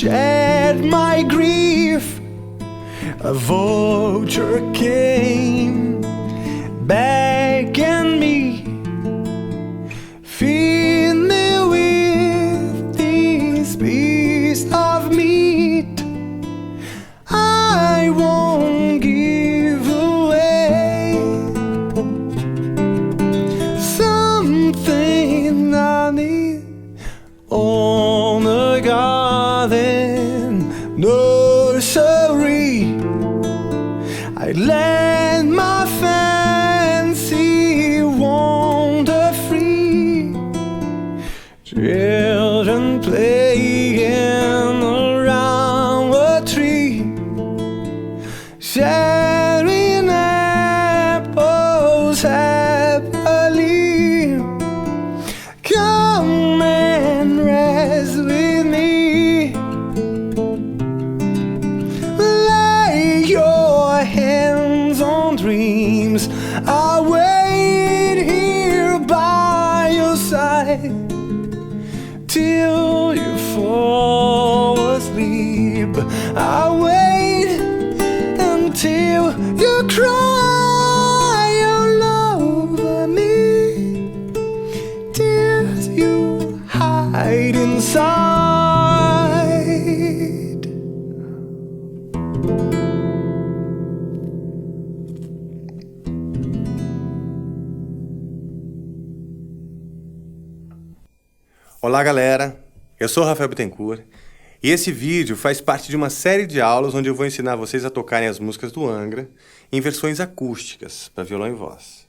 shed my grief. A vulture came begging me, feed me with this piece of meat. I won't give away something I need on the garden nursery. I let my fancy wander free. Children playing around a tree, sharing apples happily. Come and rest with me. Lay your hands on dreams. I'll wait here by your side till you fall asleep. I'll wait until you cry all over me. Tears you hide inside. Olá galera, eu sou Rafael Bittencourt e esse vídeo faz parte de uma série de aulas onde eu vou ensinar vocês a tocarem as músicas do Angra em versões acústicas para violão e voz.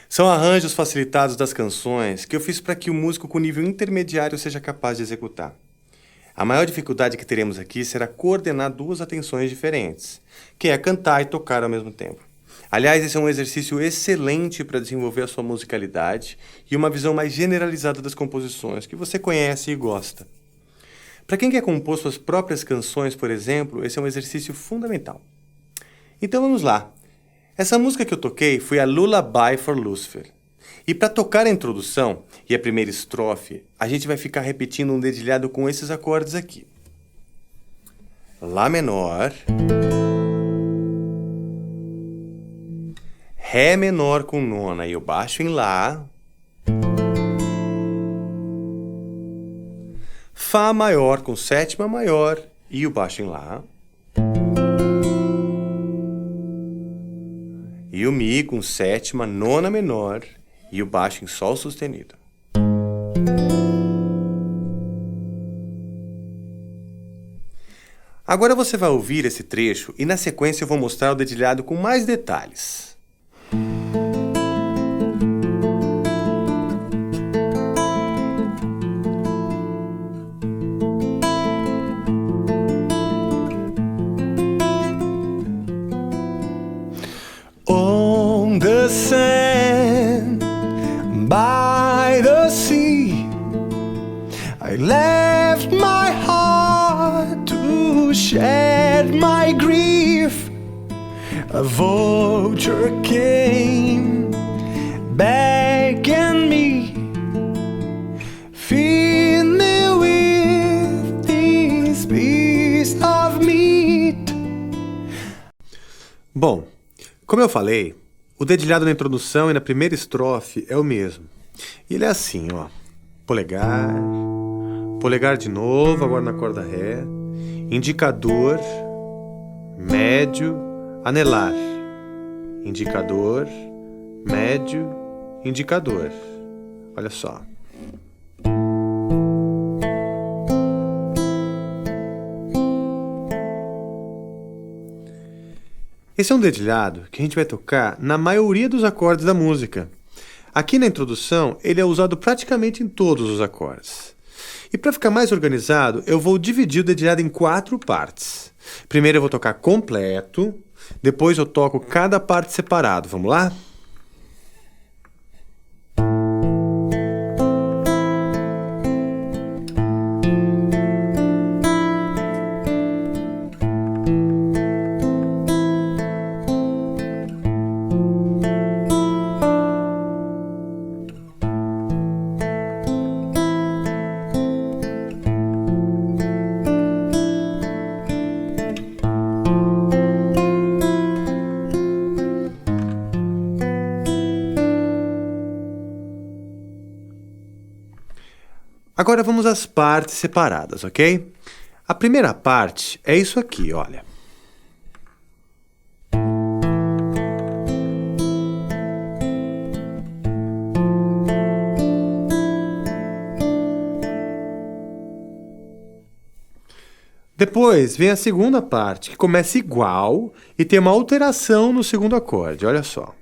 São arranjos facilitados das canções que eu fiz para que o músico com nível intermediário seja capaz de executar. A maior dificuldade que teremos aqui será coordenar duas atenções diferentes, que é cantar e tocar ao mesmo tempo. Aliás, esse é um exercício excelente para desenvolver a sua musicalidade e uma visão mais generalizada das composições que você conhece e gosta. Para quem quer compor suas próprias canções, por exemplo, esse é um exercício fundamental. Então vamos lá. Essa música que eu toquei foi a Lullaby for Lucifer. E para tocar a introdução e a primeira estrofe, a gente vai ficar repetindo um dedilhado com esses acordes aqui. Lá menor, Ré menor com nona e o baixo em Lá, Fá maior com sétima maior e o baixo em Lá, e o Mi com sétima, nona menor e o baixo em Sol sustenido. Agora você vai ouvir esse trecho e na sequência eu vou mostrar o dedilhado com mais detalhes. On the sand by the sea, I left my heart to shed my grief. A vulture came begging me, feed me with this piece of meat. Bom, como eu falei, o dedilhado na introdução e na primeira estrofe é o mesmo. E ele é assim, ó. Polegar, polegar de novo, agora na corda Ré, indicador, médio, anelar, indicador, médio, indicador. Olha só. Esse é um dedilhado que a gente vai tocar na maioria dos acordes da música. Aqui na introdução, ele é usado praticamente em todos os acordes. E para ficar mais organizado, eu vou dividir o dedilhado em 4 partes. Primeiro eu vou tocar completo, depois eu toco cada parte separado. Vamos lá? Agora vamos às partes separadas, ok? A primeira parte é isso aqui, olha. Depois vem a segunda parte, que começa igual e tem uma alteração no segundo acorde, olha só.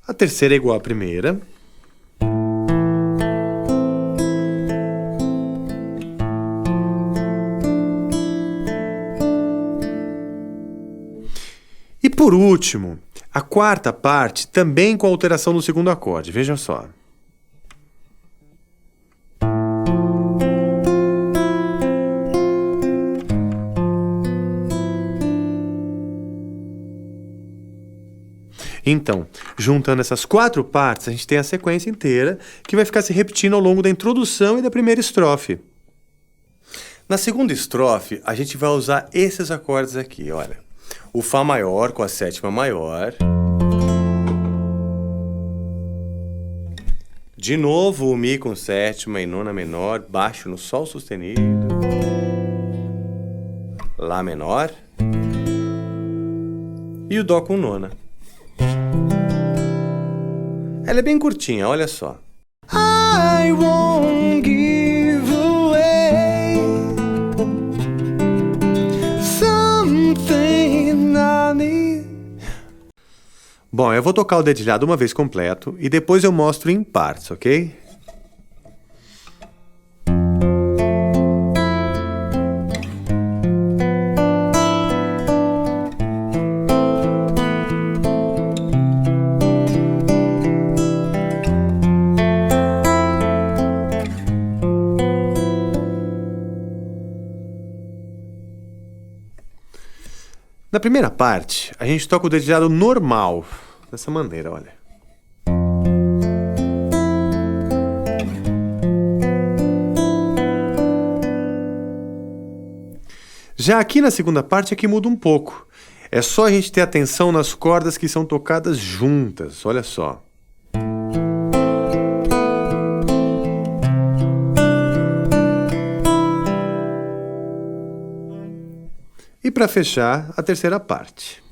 A terceira é igual à primeira. E por último, a quarta parte também com alteração no segundo acorde. Veja só. Então, juntando essas quatro partes, a gente tem a sequência inteira que vai ficar se repetindo ao longo da introdução e da primeira estrofe. Na segunda estrofe, a gente vai usar esses acordes aqui, olha. O Fá maior com a sétima maior. De novo o Mi com sétima e nona menor, baixo no Sol sustenido. Lá menor. E o Dó com nona. Ela é bem curtinha, olha só. I won't give away something I need. Bom, eu vou tocar o dedilhado uma vez completo e depois eu mostro em partes, ok? Na primeira parte, a gente toca o dedilhado normal, dessa maneira, olha. Já aqui na segunda parte é que muda um pouco. É só a gente ter atenção nas cordas que são tocadas juntas, olha só. E para fechar, a terceira parte.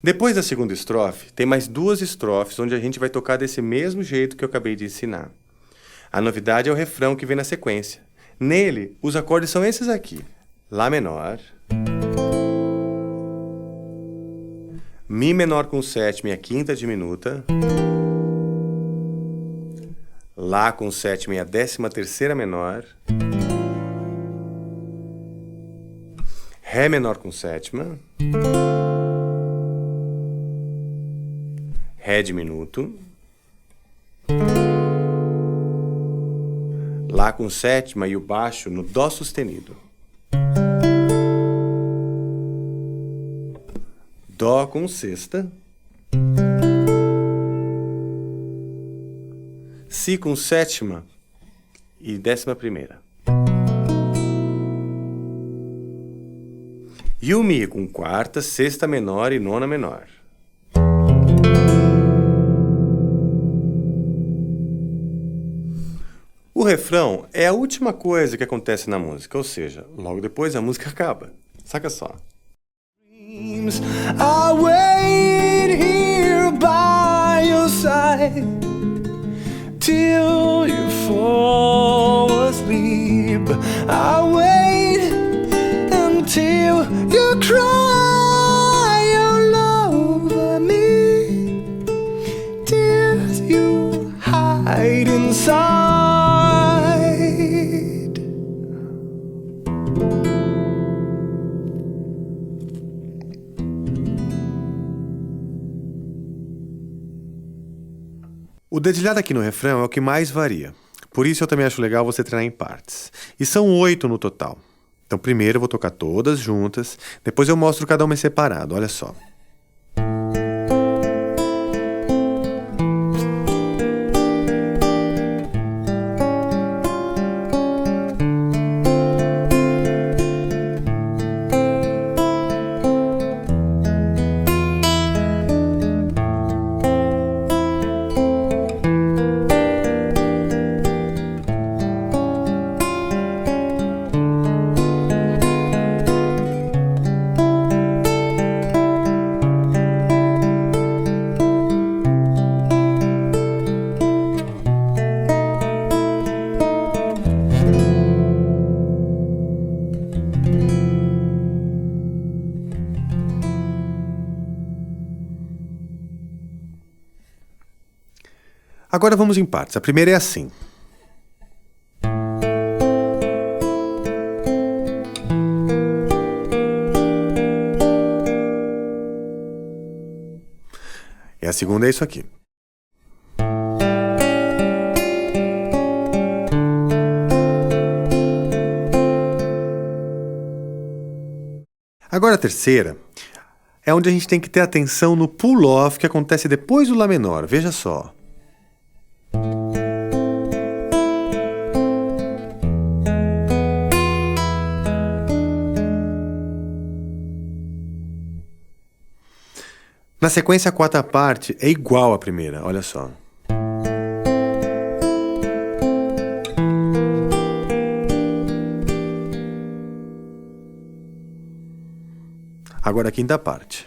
Depois da segunda estrofe, tem mais duas estrofes onde a gente vai tocar desse mesmo jeito que eu acabei de ensinar. A novidade é o refrão que vem na sequência. Nele, os acordes são esses aqui. Lá menor. Mi menor com sétima e a quinta diminuta. Lá com sétima e a 13ª menor. Ré menor com sétima. Ré diminuto. Lá com sétima e o baixo no Dó sustenido. Dó com sexta. Si com sétima e 11ª. E o Mi com quarta, sexta menor e nona menor. O refrão é a última coisa que acontece na música, ou seja, logo depois a música acaba. Saca só. I wait here by your side till you fall asleep. I wait until you cry all over me. Tears you hide inside. O dedilhado aqui no refrão é o que mais varia. Por isso eu também acho legal você treinar em partes. E são 8 no total. Então primeiro eu vou tocar todas juntas, depois eu mostro cada uma separado, olha só. Agora vamos em partes. A primeira é assim. E a segunda é isso aqui. Agora a terceira é onde a gente tem que ter atenção no pull-off que acontece depois do Lá menor. Veja só. Na sequência, a quarta parte é igual à primeira, olha só. Agora a quinta parte.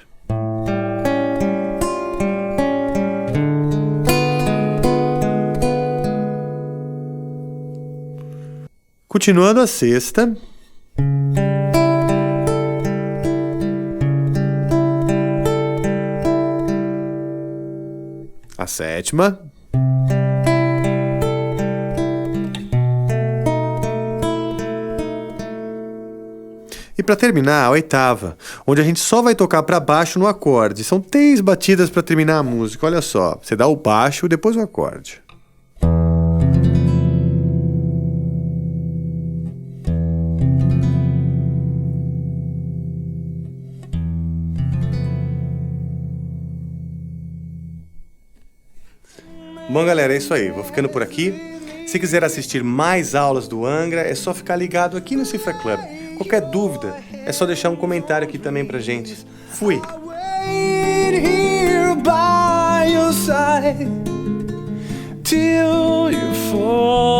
Continuando a sexta. A sétima. E para terminar, a oitava, onde a gente só vai tocar para baixo no acorde. São 3 batidas para terminar a música. Olha só, você dá o baixo e depois o acorde. Bom, galera, é isso aí. Vou ficando por aqui. Se quiser assistir mais aulas do Angra, é só ficar ligado aqui no Cifra Club. Qualquer dúvida, é só deixar um comentário aqui também pra gente. Fui! Wait here by your side till you fall.